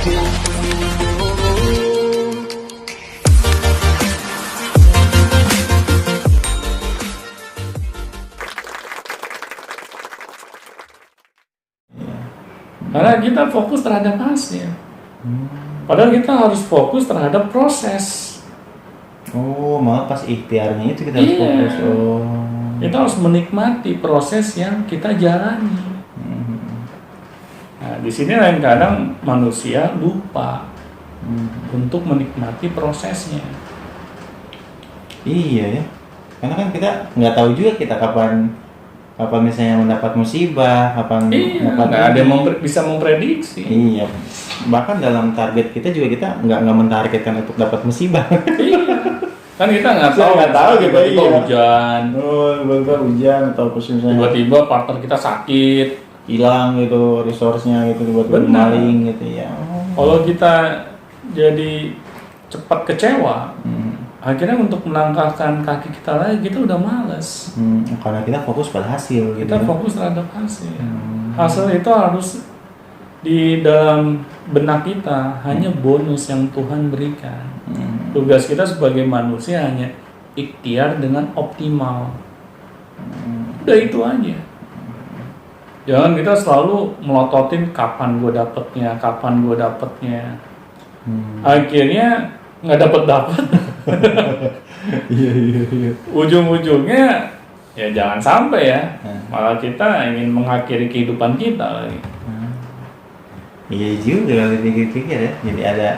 Karena kita fokus terhadap hasil. Padahal kita harus fokus terhadap proses. Oh, malah pas ikhtiarnya itu kita harus fokus. Oh. Kita harus menikmati proses yang kita jalani. Nah, di sini kadang manusia lupa untuk menikmati prosesnya. Iya ya. Karena kan kita nggak tahu juga kita kapan misalnya mendapat musibah, kapan nggak ada yang bisa memprediksi. Iya. Bahkan dalam target kita juga kita nggak mentargetkan untuk dapat musibah. Iya. Kan kita nggak tahu tiba-tiba hujan. Tiba-tiba hujan atau misalnya tiba-tiba partner kita sakit, hilang gitu resource-nya gitu, tiba-tiba maling gitu ya. Kalau kita jadi cepat kecewa, akhirnya untuk melangkahkan kaki kita lagi kita udah malas. Karena kita fokus pada hasil gitu. Kita fokus terhadap hasil. Hasil itu harus di dalam benak kita hanya bonus yang Tuhan berikan. Tugas kita sebagai manusia hanya ikhtiar dengan optimal. Udah itu aja. Jangan kita selalu melototin kapan gue dapetnya. Akhirnya nggak dapet. Iya. Ujung-ujungnya ya jangan sampai ya. Malah kita ingin mengakhiri kehidupan kita lagi. Iya juga kalau dipikir-pikir ya. Jadi ada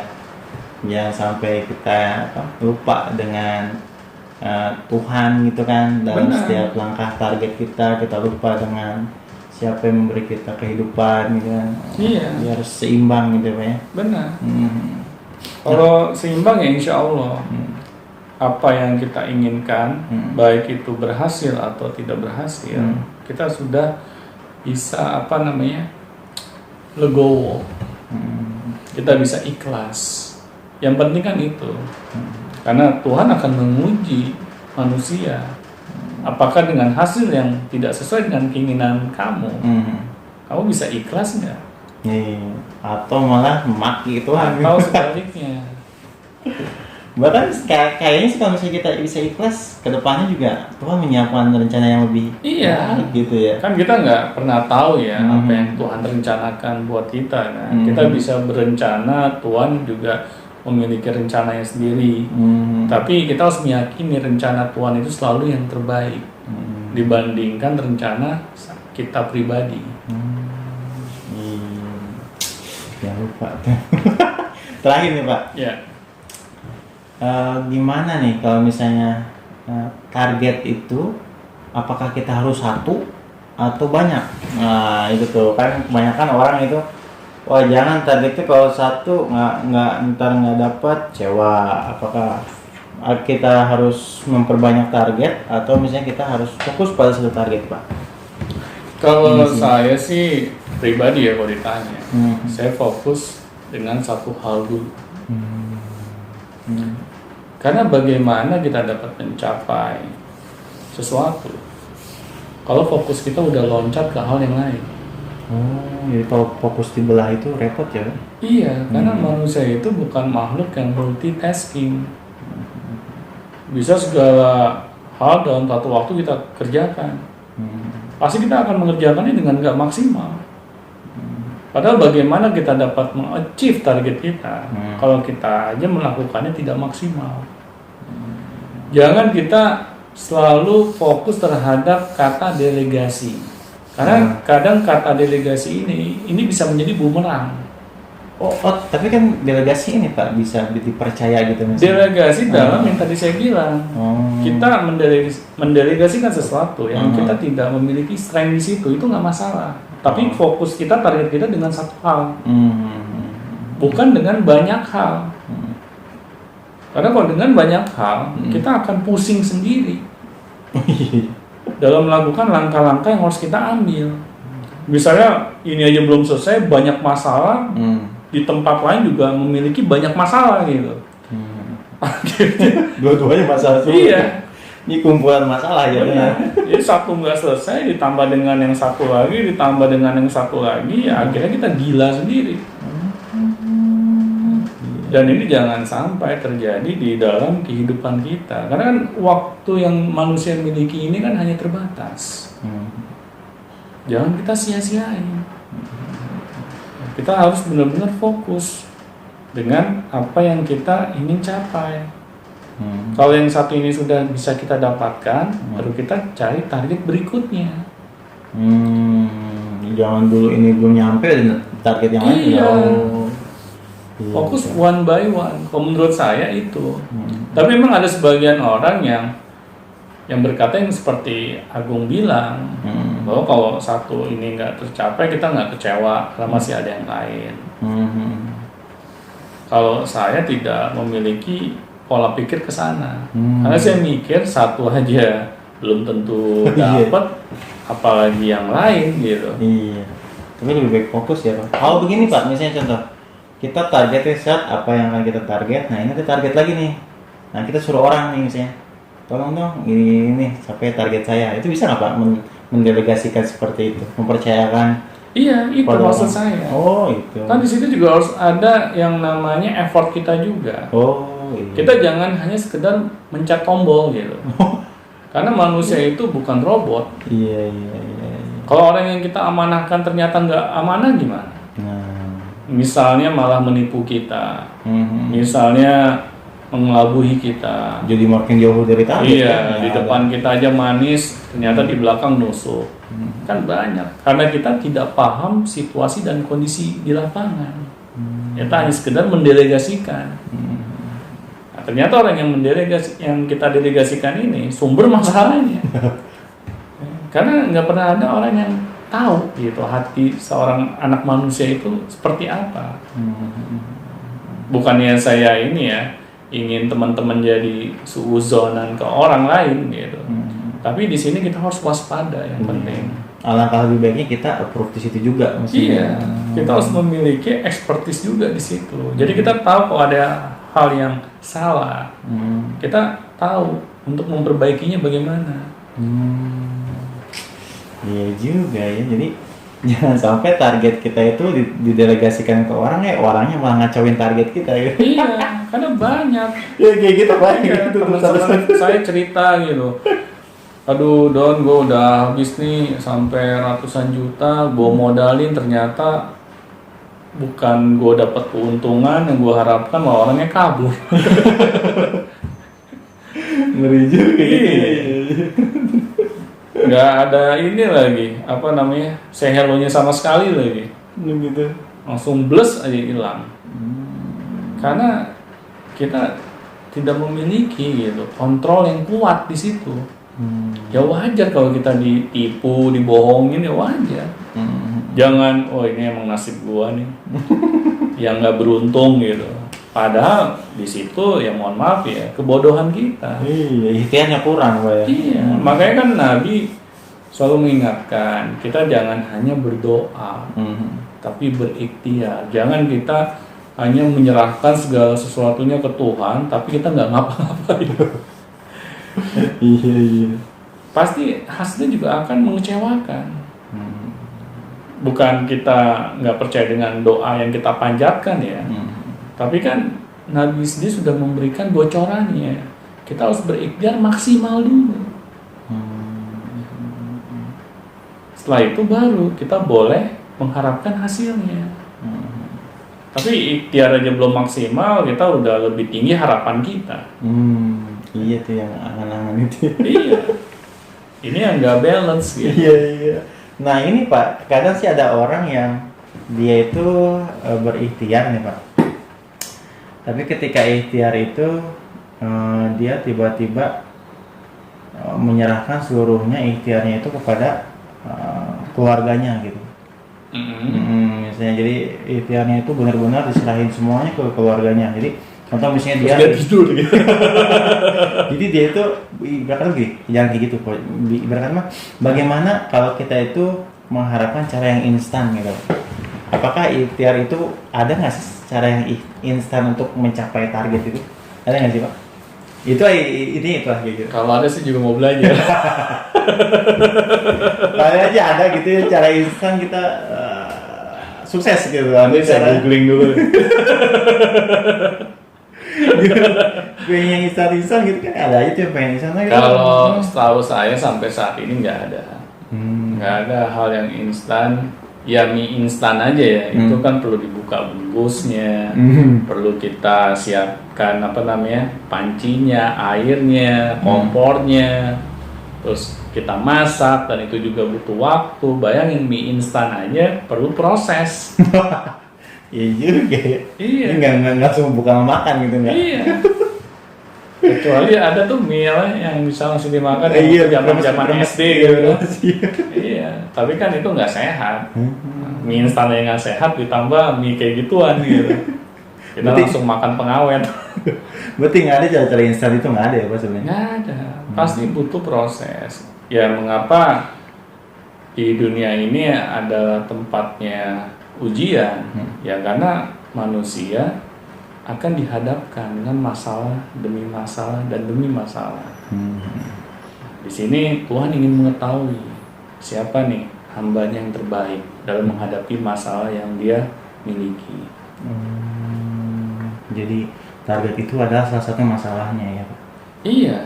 jangan sampai kita lupa dengan Tuhan gitu kan dalam setiap langkah target kita lupa dengan siapa yang memberi kita kehidupan gitu kan. Iya. Dia harus seimbang gitu Pak ya. Benar. Kalau seimbang ya insya Allah apa yang kita inginkan baik itu berhasil atau tidak berhasil kita sudah bisa legowo. Kita bisa ikhlas. Yang penting kan itu. Karena Tuhan akan menguji manusia. Apakah dengan hasil yang tidak sesuai dengan keinginan kamu, kamu bisa ikhlas nggak? Atau malah maki Tuhan. Atau sebaliknya. Bahkan kayaknya sih kalau misalnya kita bisa ikhlas, kedepannya juga Tuhan menyiapkan rencana yang lebih baik gitu ya. Kan kita nggak pernah tahu ya apa yang Tuhan rencanakan buat kita. Nah, kita bisa berencana, Tuhan juga memiliki rencananya sendiri. Tapi kita harus meyakini rencana Tuhan itu selalu yang terbaik dibandingkan rencana kita pribadi. Jangan lupa. Terakhir nih Pak. Ya. Gimana nih kalau misalnya target itu apakah kita harus satu atau banyak? Nah itu tuh kan kebanyakan orang itu wah jangan targetnya kalau satu nggak dapat kecewa. Apakah kita harus memperbanyak target atau misalnya kita harus fokus pada satu target Pak? Kalau saya sih pribadi ya kalau ditanya, saya fokus dengan satu hal dulu. Karena bagaimana kita dapat mencapai sesuatu kalau fokus kita udah loncat ke hal yang lain. Jadi kalau fokus di belah itu repot ya? Iya, karena manusia itu bukan makhluk yang multitasking. Bisa segala hal dalam satu waktu kita kerjakan. Pasti kita akan mengerjakannya dengan nggak maksimal. Padahal bagaimana kita dapat mengachieve target kita kalau kita aja melakukannya tidak maksimal. Jangan kita selalu fokus terhadap kata delegasi. Karena kadang kata delegasi ini bisa menjadi bumerang. Tapi kan delegasi ini Pak bisa dipercaya gitu misalnya. Delegasi dalam yang tadi saya bilang. Kita mendelegasikan sesuatu yang kita tidak memiliki strength di situ, itu nggak masalah. Tapi fokus kita, target kita dengan satu hal. Bukan dengan banyak hal. Karena kalau dengan banyak hal, kita akan pusing sendiri. Dalam melakukan langkah-langkah yang harus kita ambil. Misalnya ini aja belum selesai, banyak masalah, di tempat lain juga memiliki banyak masalah gitu. Dua-duanya masalah. Iya. Ini kumpulan masalah ya. Jadi satu nggak selesai, ditambah dengan yang satu lagi, ditambah dengan yang satu lagi, ya akhirnya kita gila sendiri. Dan ini jangan sampai terjadi di dalam kehidupan kita. Karena kan waktu yang manusia miliki ini kan hanya terbatas. Jangan kita sia-siain. Kita harus benar-benar fokus dengan apa yang kita ingin capai. Kalau yang satu ini sudah bisa kita dapatkan, baru kita cari target berikutnya. Jangan dulu ini belum nyampe dan target yang lain. Iya. Iya. Fokus one by one. Kalau menurut saya itu. Tapi memang ada sebagian orang yang berkata yang seperti Agung bilang, bahwa kalau satu ini nggak tercapai kita nggak kecewa karena masih ada yang lain. Kalau saya tidak memiliki pola pikir ke sana, karena saya mikir satu aja belum tentu dapat, apalagi yang lain gitu. Iya. Tapi lebih baik fokus ya Pak. Kalau begini Pak, misalnya contoh, kita targetnya set apa yang akan kita target. Nah ini ada target lagi nih. Nah kita suruh orang nih misalnya, tolong dong ini sampai target saya. Itu bisa nggak Pak mendelegasikan seperti itu, mempercayakan? Iya, itu maksud saya. Oh itu. Kan di situ juga harus ada yang namanya effort kita juga. Oh iya. Kita jangan hanya sekedar mencet tombol gitu. Karena manusia itu bukan robot. Iya. Kalau orang yang kita amanahkan ternyata nggak amanah gimana? Misalnya malah menipu kita, misalnya mengelabuhi kita. Jadi makin jauh dari target. Iya, di depan kita aja manis, ternyata di belakang nusuk. Kan banyak. Karena kita tidak paham situasi dan kondisi di lapangan. Kita hanya sekedar mendelegasikan. Nah, ternyata orang yang kita delegasikan ini sumber masalahnya. Karena nggak pernah ada orang yang tahu gitu hati seorang anak manusia itu seperti apa. Bukannya saya ini ya ingin teman-teman jadi suuzonan ke orang lain gitu. Tapi di sini kita harus waspada yang penting. Alangkah lebih baiknya kita approve di situ juga mestinya. Iya, kita harus memiliki expertise juga di situ. Jadi kita tahu kalau ada hal yang salah, kita tahu untuk memperbaikinya bagaimana. Iya juga ya. Jadi jangan sampai target kita itu didelegasikan ke orang ya, orangnya malah ngacauin target kita ya. Iya, karena banyak. Ya kayak gitu Pak. Iya, teman-teman saya cerita gitu. Aduh Don, gue udah habis nih sampai ratusan juta, gue modalin ternyata bukan gue dapat keuntungan yang gue harapkan, malah orangnya kabur. Ngeri juga gitu. Nggak ada ini lagi, apa namanya, say hello-nya sama sekali lagi. Gitu. Langsung bless aja hilang. Karena kita tidak memiliki gitu kontrol yang kuat di situ. Ya wajar kalau kita ditipu, dibohongin, ya wajar. Jangan, oh ini emang nasib gua nih, yang nggak beruntung gitu. Padahal di situ ya mohon maaf ya kebodohan kita. Iya, ikhtiarnya kurang Pak ya. Iya, makanya kan Nabi selalu mengingatkan kita jangan hanya berdoa, tapi berikhtiar. Jangan kita hanya menyerahkan segala sesuatunya ke Tuhan, tapi kita nggak ngapa-ngapain. Iya. Pasti hasilnya juga akan mengecewakan. Bukan kita nggak percaya dengan doa yang kita panjatkan ya, tapi kan Nabi sendiri sudah memberikan bocorannya. Kita harus berikhtiar maksimal dulu. Setelah itu baru kita boleh mengharapkan hasilnya. Tapi ikhtiar aja belum maksimal, kita udah lebih tinggi harapan kita. Iya tuh yang angan-angan itu. Iya. Ini yang nggak balance gitu. Iya. Nah ini Pak, kadang sih ada orang yang dia itu berikhtiar nih Pak. Tapi ketika ikhtiar itu dia tiba-tiba menyerahkan seluruhnya ikhtiarnya itu kepada keluarganya gitu. Misalnya jadi ikhtiarnya itu benar-benar diserahin semuanya ke keluarganya. Jadi contoh misalnya dia tidur gitu. Jadi dia itu ibaratkan gini, jangan kayak gitu. Ibaratkan mah bagaimana kalau kita itu mengharapkan cara yang instan gitu. Apakah ikhtiar itu ada nggak sih cara yang instan untuk mencapai target itu? Ada nggak sih Pak? Itu kayak gitu. Kalau ada sih juga mau belajar. Kalau aja ada gitu ya cara instan kita sukses gitu. Nanti saya googling dulu. Pengen instan gitu kan ada aja tuh yang pengen instan gitu. Kalau setahu saya sampai saat ini nggak ada. Nggak ada hal yang instan. Ya mie instan aja ya. Itu kan perlu dibuka bungkusnya, perlu kita siapkan pancinya, airnya, kompornya, terus kita masak dan itu juga butuh waktu. Bayangin mie instan aja perlu proses. Iya juga ya. Iya. Nggak langsung buka makan gitu nggak? Iya. Kecuali ada tuh mie yang bisa langsung dimakan zaman SD gitu. Iya. Tapi kan itu nggak sehat. Mie instan yang nggak sehat ditambah mie kayak gituan gitu. Kita langsung makan pengawet. Berarti nggak ada cara-cara instan itu nggak ada ya Pak sebenarnya? Nggak ada. Pasti butuh proses. Ya mengapa di dunia ini adalah tempatnya ujian? Ya karena manusia akan dihadapkan dengan masalah demi masalah dan demi masalah. Di sini Tuhan ingin mengetahui siapa nih hambanya yang terbaik dalam menghadapi masalah yang dia miliki. Jadi target itu adalah salah satu masalahnya ya Pak? Iya.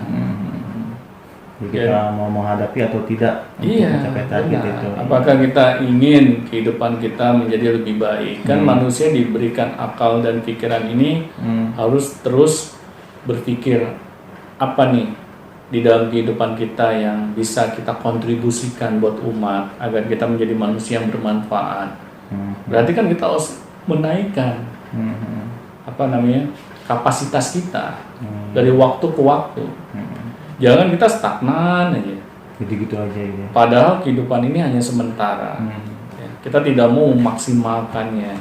Jadi kita mau menghadapi atau tidak untuk mencapai target itu. Apakah kita ingin kehidupan kita menjadi lebih baik? Kan manusia diberikan akal dan pikiran ini harus terus berpikir apa nih di dalam kehidupan kita yang bisa kita kontribusikan buat umat agar kita menjadi manusia yang bermanfaat. Berarti kan kita harus menaikkan kapasitas kita dari waktu ke waktu. Jangan kita stagnan aja. Gitu-gitu aja ya. Padahal kehidupan ini hanya sementara. Ya, kita tidak mau memaksimalkannya.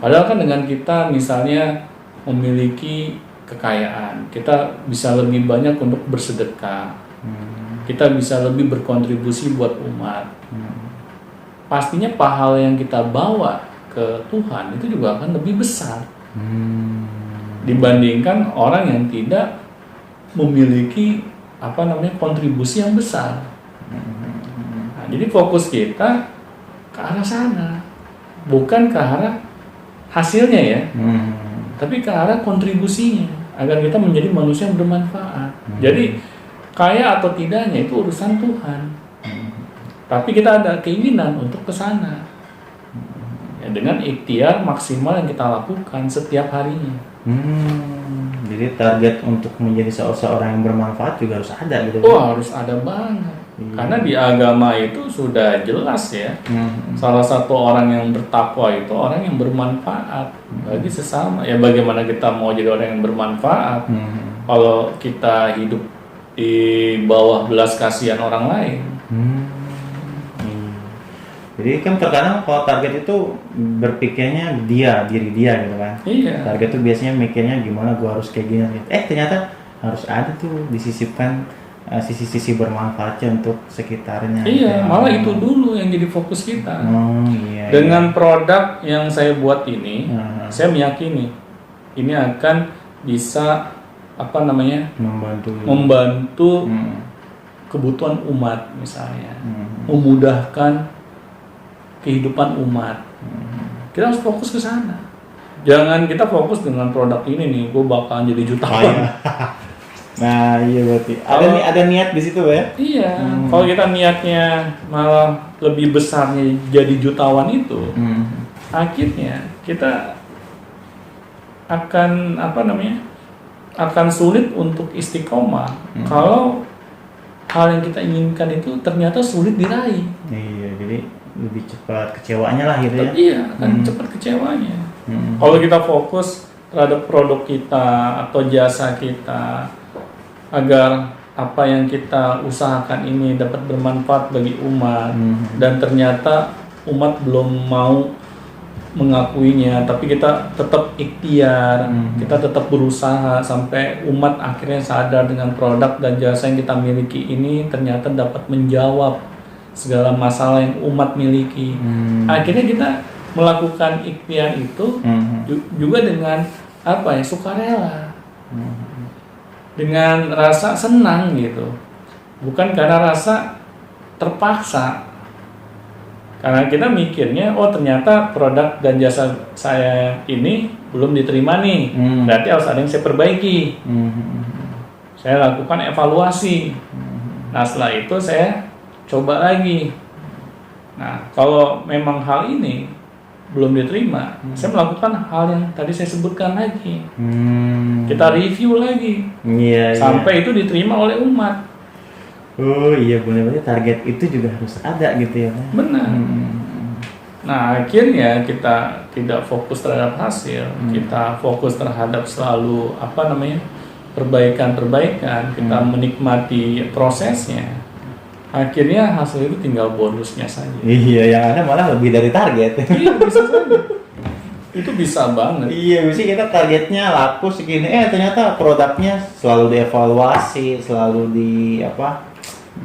Padahal kan dengan kita misalnya memiliki kekayaan, kita bisa lebih banyak untuk bersedekah. Kita bisa lebih berkontribusi buat umat. Pastinya pahala yang kita bawa ke Tuhan itu juga akan lebih besar dibandingkan orang yang tidak memiliki kontribusi yang besar. Nah, jadi fokus kita ke arah sana, bukan ke arah hasilnya ya, tapi ke arah kontribusinya agar kita menjadi manusia yang bermanfaat. Jadi kaya atau tidaknya itu urusan Tuhan, tapi kita ada keinginan untuk ke sana ya, dengan ikhtiar maksimal yang kita lakukan setiap harinya. Jadi target untuk menjadi seorang yang bermanfaat juga harus ada gitu. Oh, harus ada banget. Karena di agama itu sudah jelas ya. Salah satu orang yang bertakwa itu orang yang bermanfaat bagi sesama. Ya bagaimana kita mau jadi orang yang bermanfaat kalau kita hidup di bawah belas kasihan orang lain. Jadi kan terkadang kalau target itu berpikirnya diri dia gitu kan. Iya. Target itu biasanya mikirnya gimana gua harus kayak gini. Ternyata harus ada tuh disisipkan sisi-sisi bermanfaatnya untuk sekitarnya. Iya, malah itu dulu yang jadi fokus kita. Iya. Dengan produk yang saya buat ini, saya meyakini ini akan bisa membantu kebutuhan umat misalnya, memudahkan kehidupan umat. Kita harus fokus ke sana. Jangan kita fokus dengan produk ini nih, gue bakalan jadi jutawan. Nah, iya berarti ada niat di situ ya? Iya. Kalau kita niatnya malah lebih besarnya jadi jutawan itu, akhirnya kita akan akan sulit untuk istiqomah kalau hal yang kita inginkan itu ternyata sulit diraih. Iya, jadi lebih cepat kecewanya lah gitu ya. Iya, akan cepat kecewanya. Kalau kita fokus terhadap produk kita atau jasa kita agar apa yang kita usahakan ini dapat bermanfaat bagi umat dan ternyata umat belum mau mengakuinya, tapi kita tetap ikhtiar, kita tetap berusaha sampai umat akhirnya sadar dengan produk dan jasa yang kita miliki ini ternyata dapat menjawab segala masalah yang umat miliki. Akhirnya kita melakukan ikhtiar itu juga dengan sukarela, dengan rasa senang gitu, bukan karena rasa terpaksa. Karena kita mikirnya, oh ternyata produk dan jasa saya ini belum diterima nih, berarti harus ada yang saya perbaiki. Saya lakukan evaluasi. Nah setelah itu saya coba lagi. Nah kalau memang hal ini belum diterima, saya melakukan hal yang tadi saya sebutkan lagi. Kita review lagi, sampai itu diterima oleh umat. Oh iya, benar-benar target itu juga harus ada gitu ya. Benar. Nah akhirnya kita tidak fokus terhadap hasil, kita fokus terhadap selalu perbaikan, kita menikmati prosesnya. Akhirnya hasil itu tinggal bonusnya saja. Iya, yang ada malah lebih dari target. Iya bisa saja. Itu bisa banget. Iya, bisa kita targetnya laku segini, ternyata produknya selalu dievaluasi, selalu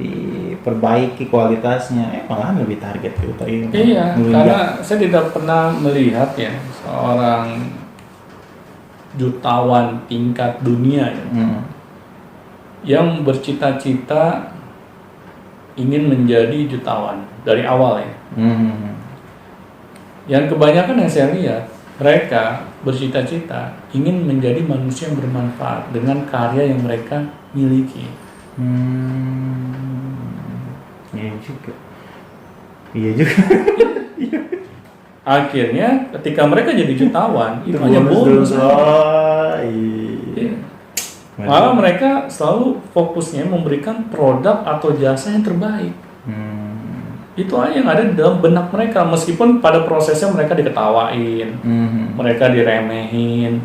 diperbaiki kualitasnya, malahan lebih target gitu tadi. Iya, karena saya tidak pernah melihat ya seorang jutawan tingkat dunia ya, yang bercita-cita ingin menjadi jutawan dari awal ya. Yang kebanyakan yang saya lihat, mereka bercita-cita ingin menjadi manusia yang bermanfaat dengan karya yang mereka miliki. Iya juga. Akhirnya ketika mereka jadi jutawan itu hanya bonus. Iya. Malah mereka selalu fokusnya memberikan produk atau jasa yang terbaik. Itu aja yang ada di dalam benak mereka, meskipun pada prosesnya mereka diketawain, mereka diremehin,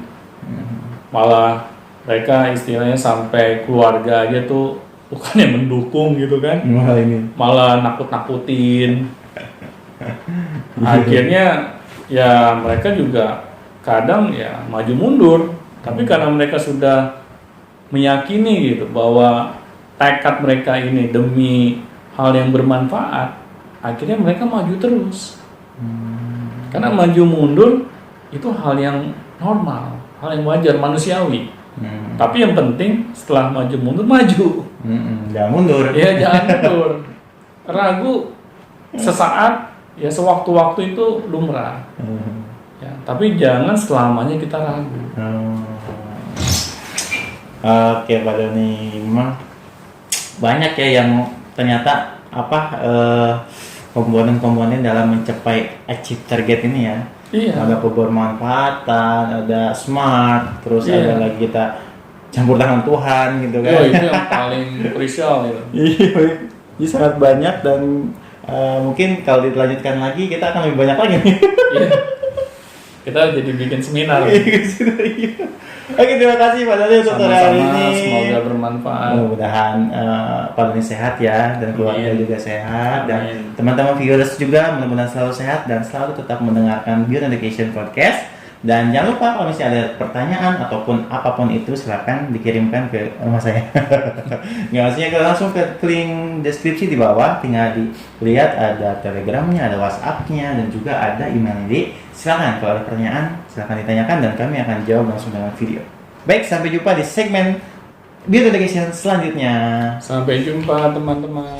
malah mereka istilahnya sampai keluarga aja tuh bukannya mendukung gitu kan, malah nakut-nakutin. Akhirnya ya mereka juga kadang ya maju mundur, tapi karena mereka sudah meyakini gitu bahwa tekad mereka ini demi hal yang bermanfaat, akhirnya mereka maju terus. Karena maju mundur itu hal yang normal, hal yang wajar, manusiawi. Tapi yang penting setelah maju mundur, maju. Jangan mundur. Ya jangan mundur. Ragu sesaat, ya sewaktu-waktu itu lumrah. Ya, tapi jangan selamanya kita ragu. Oke Pak Doni, memang banyak ya yang ternyata komponen-komponen dalam mencapai achieve target ini ya. Iya. Ada kebermanfaatan, ada smart, terus ada lagi kita campur tangan Tuhan gitu kan. Itu yang paling krusial gitu. Iya, ini sangat banyak dan mungkin kalau dilanjutkan lagi kita akan lebih banyak lagi nih. Iya. Kita jadi bikin seminar. Oke, terima kasih Pak Doni untuk hari ini. Semoga bermanfaat. Mudah-mudahan Pak Doni sehat ya, dan keluarga juga sehat. Dan teman-teman viewers juga mudah-mudahan selalu sehat dan selalu tetap mendengarkan Beyond Education Podcast. Dan jangan lupa kalau misalnya ada pertanyaan ataupun apapun itu silakan dikirimkan ke rumah saya. Nggak, maksudnya langsung ke link deskripsi di bawah, tinggal dilihat ada telegramnya, ada whatsappnya, dan juga ada email ini. Silakan kalau ada pertanyaan silakan ditanyakan dan kami akan jawab langsung dengan video. Baik, sampai jumpa di segmen Beyond Education selanjutnya. Sampai jumpa teman-teman.